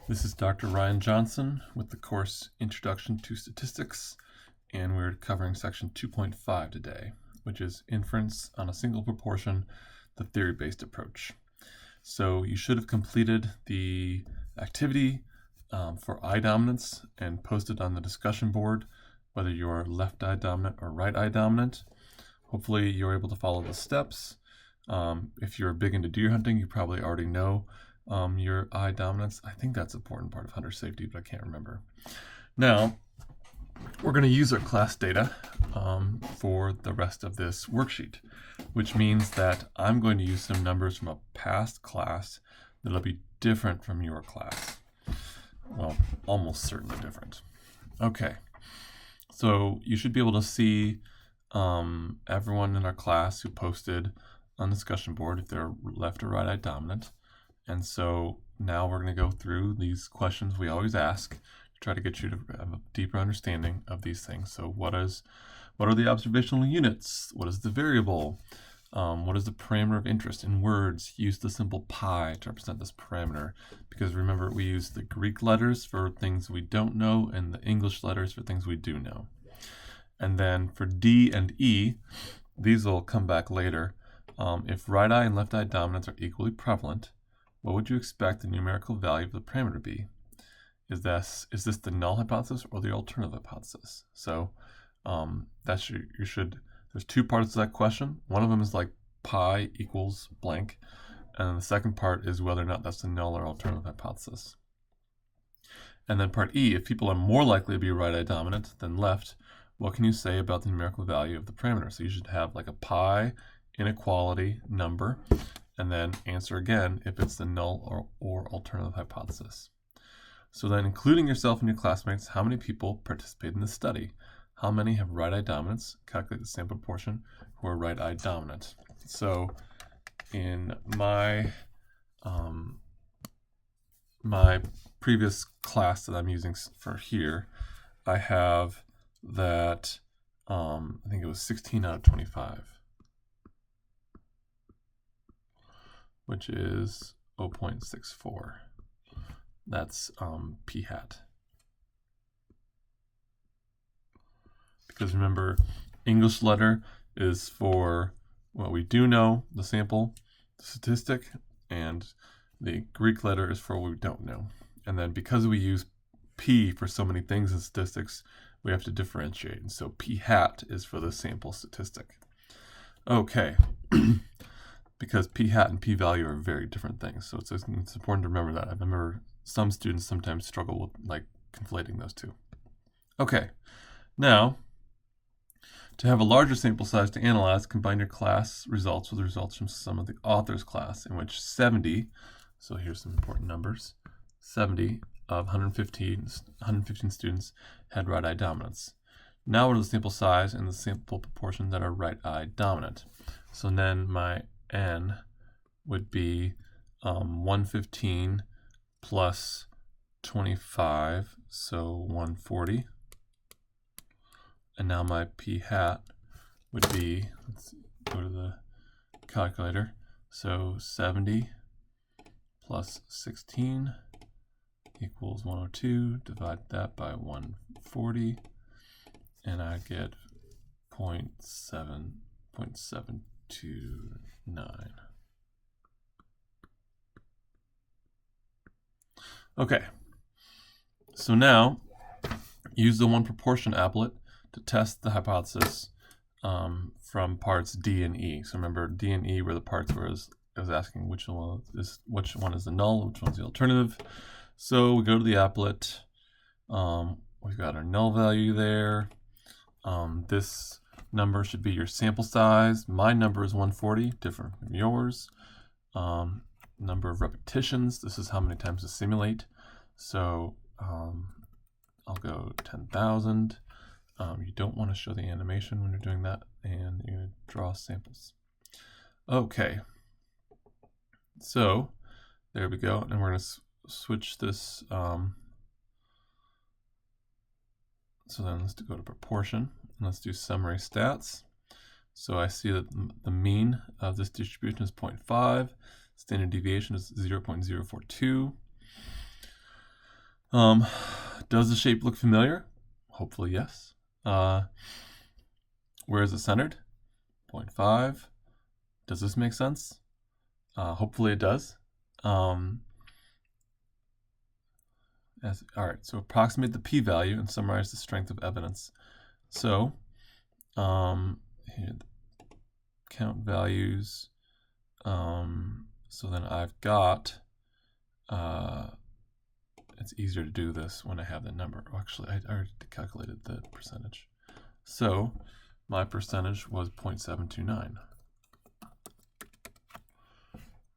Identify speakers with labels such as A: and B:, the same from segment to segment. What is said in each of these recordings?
A: This is Dr. Ryan Johnson with the course Introduction to Statistics, and we're covering section 2.5 today, which is Inference on a Single Proportion, the Theory-Based Approach. So you should have completed the activity for eye dominance and posted on the discussion board, whether you're left eye dominant or right eye dominant. Hopefully you're able to follow the steps. If you're big into deer hunting, you probably already know your eye dominance. I think that's an important part of hunter safety, but I can't remember. Now, we're going to use our class data for the rest of this worksheet, which means that I'm going to use some numbers from a past class that'll be different from your class. Well, almost certainly different. Okay, so you should be able to see everyone in our class who posted on the discussion board if they're left or right eye dominant. And so now we're going to go through these questions we always ask to try to get you to have a deeper understanding of these things. So what are the observational units? What is the variable? What is the parameter of interest? In words, use the symbol pi to represent this parameter, because remember, we use the Greek letters for things we don't know and the English letters for things we do know. And then for D and E, these will come back later. If right eye and left eye dominance are equally prevalent, what would you expect the numerical value of the parameter to be? Is this the null hypothesis or the alternative hypothesis? So there's two parts to that question. One of them is like pi equals blank, and the second part is whether or not that's the null or alternative hypothesis. And then part E, if people are more likely to be right eye dominant than left, what can you say about the numerical value of the parameter? So you should have like a pi inequality number, and then answer again if it's the null or alternative hypothesis. So then, including yourself and your classmates, how many people participate in this study? How many have right eye dominance? Calculate the sample proportion who are right eye dominant. So in my my previous class that I'm using for here, I have that I think it was 16 out of 25. Which is 0.64. That's p hat. Because remember, English letter is for what we do know, the sample, the statistic, and the Greek letter is for what we don't know. And then because we use p for so many things in statistics, we have to differentiate. And so p hat is for the sample statistic. Okay. Because p hat and p-value are very different things. So it's important to remember that. I remember some students sometimes struggle with like conflating those two. Okay, now to have a larger sample size to analyze, combine your class results with the results from some of the author's class, in which 70, so here's some important numbers, 70 of 115 students had right eye dominance. Now what are the sample size and the sample proportion that are right eye dominant? So then my N would be 115 plus 25, so 140. And now my p hat would be, let's go to the calculator, so 70 plus 16 equals 102. Divide that by 140, and I get 0.729. Okay, so now use the one proportion applet to test the hypothesis from parts D and E. So remember, D and E were the parts where it was asking which one is the null, which one's the alternative. So we go to the applet. We've got our null value there. This number should be your sample size. My number is 140, different from yours. Number of repetitions, this is how many times to simulate. So I'll go 10,000. You don't want to show the animation when you're doing that, and you're going to draw samples. Okay, so there we go, and we're going to switch this. So then let's go to proportion. Let's do summary stats. So I see that the mean of this distribution is 0.5. Standard deviation is 0.042. Does the shape look familiar? Hopefully, yes. Where is it centered? 0.5. Does this make sense? Hopefully it does. All right, so approximate the p-value and summarize the strength of evidence. So, here, count values. So then I've got, it's easier to do this when I have the number. Actually, I already calculated the percentage. So my percentage was 0.729.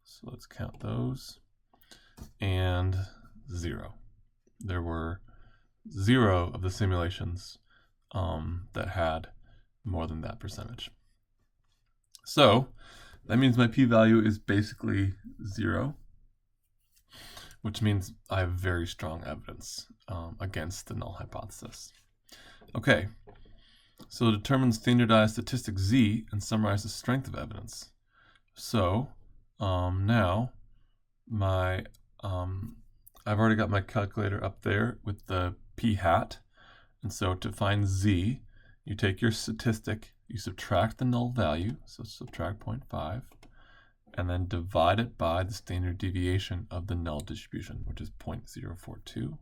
A: So let's count those. And 0. There were 0 of the simulations that had more than that percentage. So that means my p-value is basically 0, which means I have very strong evidence against the null hypothesis. Okay, so determine standardized statistic Z and summarize the strength of evidence. So now I've already got my calculator up there with the p-hat. And so to find Z, you take your statistic, you subtract the null value, so subtract 0.5, and then divide it by the standard deviation of the null distribution, which is 0.042.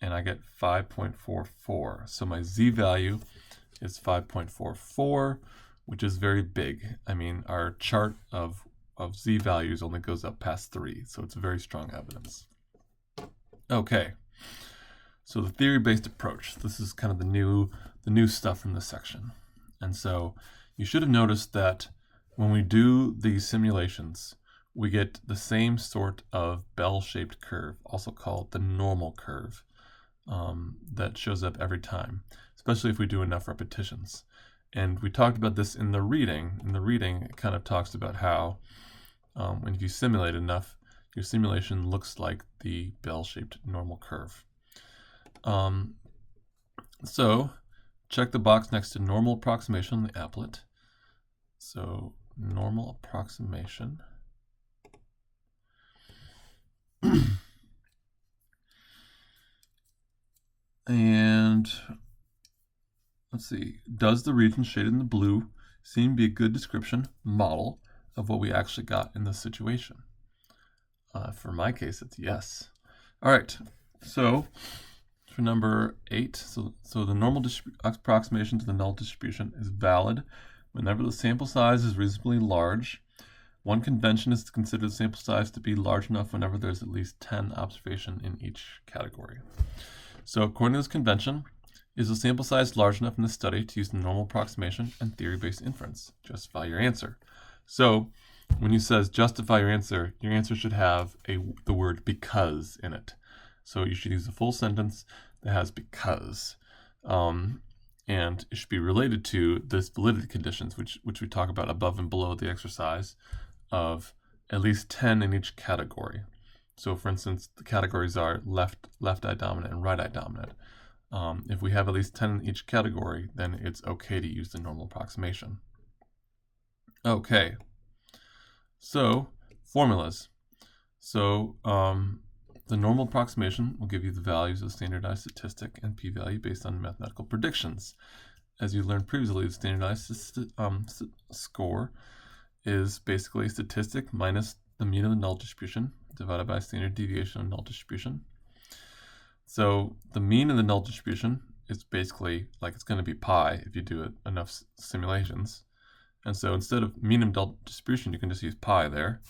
A: And I get 5.44. So my Z value is 5.44, which is very big. I mean, our chart of Z values only goes up past 3, so it's very strong evidence. Okay, so the theory-based approach. This is kind of the new stuff from this section. And so you should have noticed that when we do these simulations, we get the same sort of bell-shaped curve, also called the normal curve, that shows up every time, especially if we do enough repetitions. And we talked about this in the reading. In the reading, it kind of talks about how when you simulate enough, your simulation looks like the bell-shaped normal curve. So check the box next to normal approximation on the applet. So normal approximation. And let's see, does the region shaded in the blue seem to be a good description, model, of what we actually got in this situation? For my case, it's yes. All right, so for number 8, so the normal approximation to the null distribution is valid whenever the sample size is reasonably large. One convention is to consider the sample size to be large enough whenever there's at least 10 observations in each category. So according to this convention, is the sample size large enough in this study to use the normal approximation and theory-based inference? Justify your answer. So when you says justify your answer should have the word because in it. So you should use a full sentence that has because. And it should be related to this validity conditions, which we talk about above and below the exercise, of at least 10 in each category. So for instance, the categories are left eye dominant and right eye dominant. If we have at least 10 in each category, then it's okay to use the normal approximation. Okay, so formulas. So the normal approximation will give you the values of standardized statistic and p-value based on mathematical predictions. As you learned previously, the standardized score is basically statistic minus the mean of the null distribution divided by standard deviation of null distribution. So the mean of the null distribution is basically like it's going to be pi if you do enough simulations. And so instead of mean of null distribution, you can just use pi there.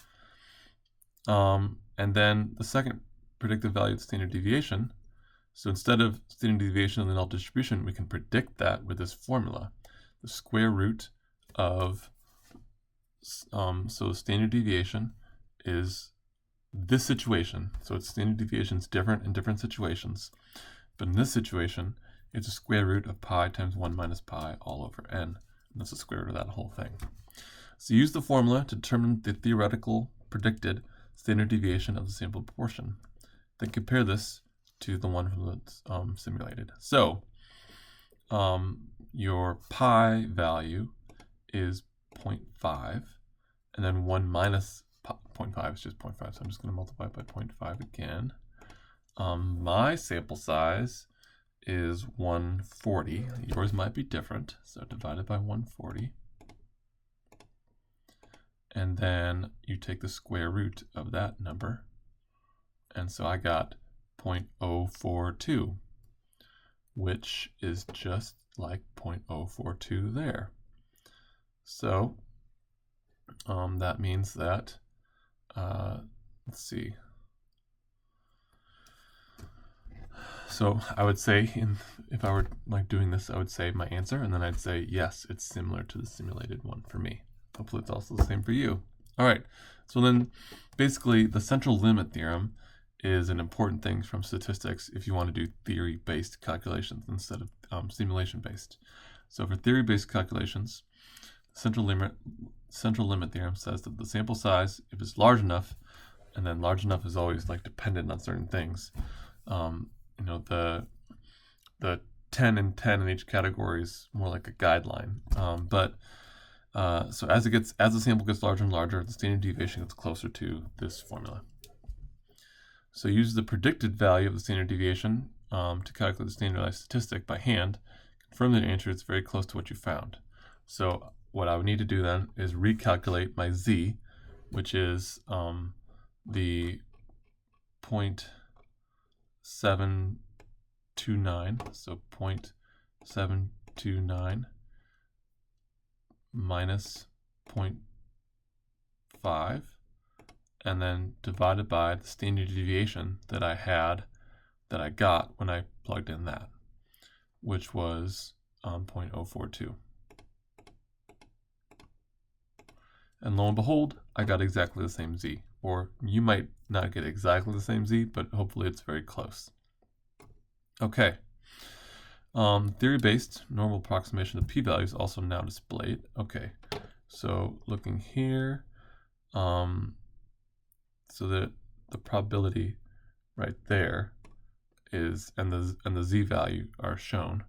A: And then the second predictive value of standard deviation. So instead of standard deviation of the null distribution, we can predict that with this formula. The square root of, so the standard deviation is this situation. So its standard deviation is different in different situations. But in this situation, it's a square root of pi times 1 minus pi all over n. And that's the square root of that whole thing. So use the formula to determine the theoretical predicted standard deviation of the sample proportion. Then compare this to the one from the simulated. So your pi value is 0.5, and then 1 minus 0.5 is just 0.5, so I'm just going to multiply it by 0.5 again. My sample size is 140. Yours might be different, so divided by 140. And then you take the square root of that number. And so I got 0.042, which is just like 0.042 there. So that means that, let's see. So I would say, if I were like doing this, I would say my answer, and then I'd say, yes, it's similar to the simulated one for me. Hopefully it's also the same for you. All right, so then basically the central limit theorem is an important thing from statistics if you want to do theory-based calculations instead of simulation-based. So for theory-based calculations, central limit theorem says that the sample size, if it's large enough, and then large enough is always like dependent on certain things. You know, the 10 and 10 in each category is more like a guideline. So as the sample gets larger and larger, the standard deviation gets closer to this formula. So use the predicted value of the standard deviation to calculate the standardized statistic by hand. Confirm that your answer is very close to what you found. So what I would need to do then is recalculate my z, which is the 0.729, so 0.729 minus 0.5, and then divided by the standard deviation that I got when I plugged in that, which was 0.042. And lo and behold, I got exactly the same z. Or you might not get exactly the same z, but hopefully it's very close. Okay. Theory-based normal approximation of p-values also now displayed. Okay, so looking here, so that the probability right there is, and the z-value are shown.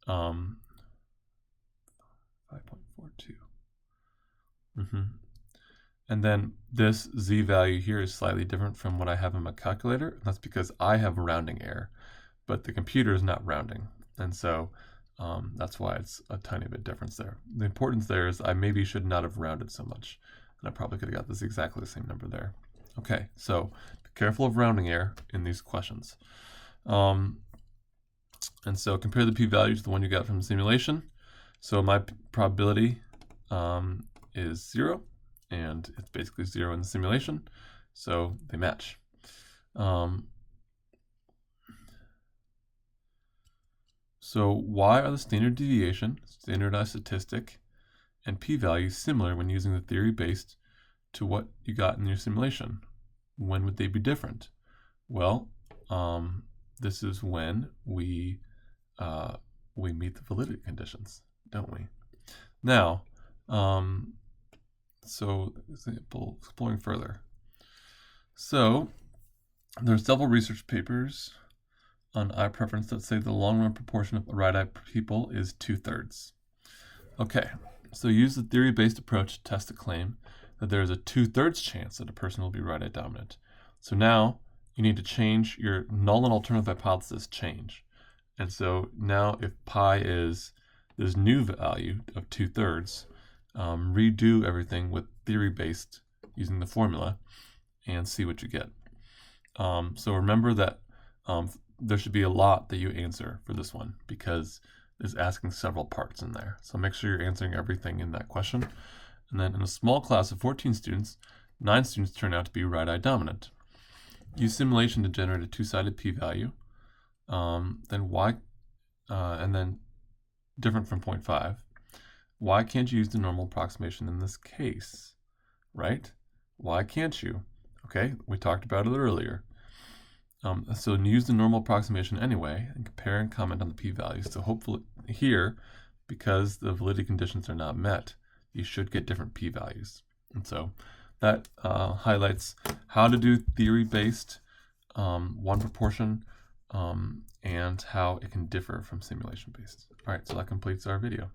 A: 5.42. And then this z-value here is slightly different from what I have in my calculator. And that's because I have a rounding error, but the computer is not rounding. And so that's why it's a tiny bit difference there. The importance there is I maybe should not have rounded so much. And I probably could have got this exactly the same number there. Okay, so be careful of rounding error in these questions. And so compare the p-value to the one you got from the simulation. So my probability is 0, and it's basically 0 in the simulation, so they match. So why are the standard deviation, standardized statistic, and p-value similar when using the theory-based to what you got in your simulation? When would they be different? Well, this is when we meet the validity conditions, don't we? Now, so example, exploring further. So there are several research papers on eye preference that say the long-run proportion of right-eye people is 2/3. Okay, so use the theory-based approach to test the claim that there is a 2/3 chance that a person will be right-eye dominant. So now you need to change your null and alternative hypothesis change. And so now if pi is this new value of 2/3, redo everything with theory-based using the formula and see what you get. So remember that there should be a lot that you answer for this one because it's asking several parts in there. So make sure you're answering everything in that question. And then in a small class of 14 students, 9 students turn out to be right-eye dominant. Use simulation to generate a two-sided p-value. Then why, and then different from 0.5. Why can't you use the normal approximation in this case, right? Why can't you? Okay, we talked about it earlier. So use the normal approximation anyway and compare and comment on the p-values. So hopefully here, because the validity conditions are not met, you should get different p-values. And so that highlights how to do theory-based one proportion and how it can differ from simulation-based. All right, so that completes our video.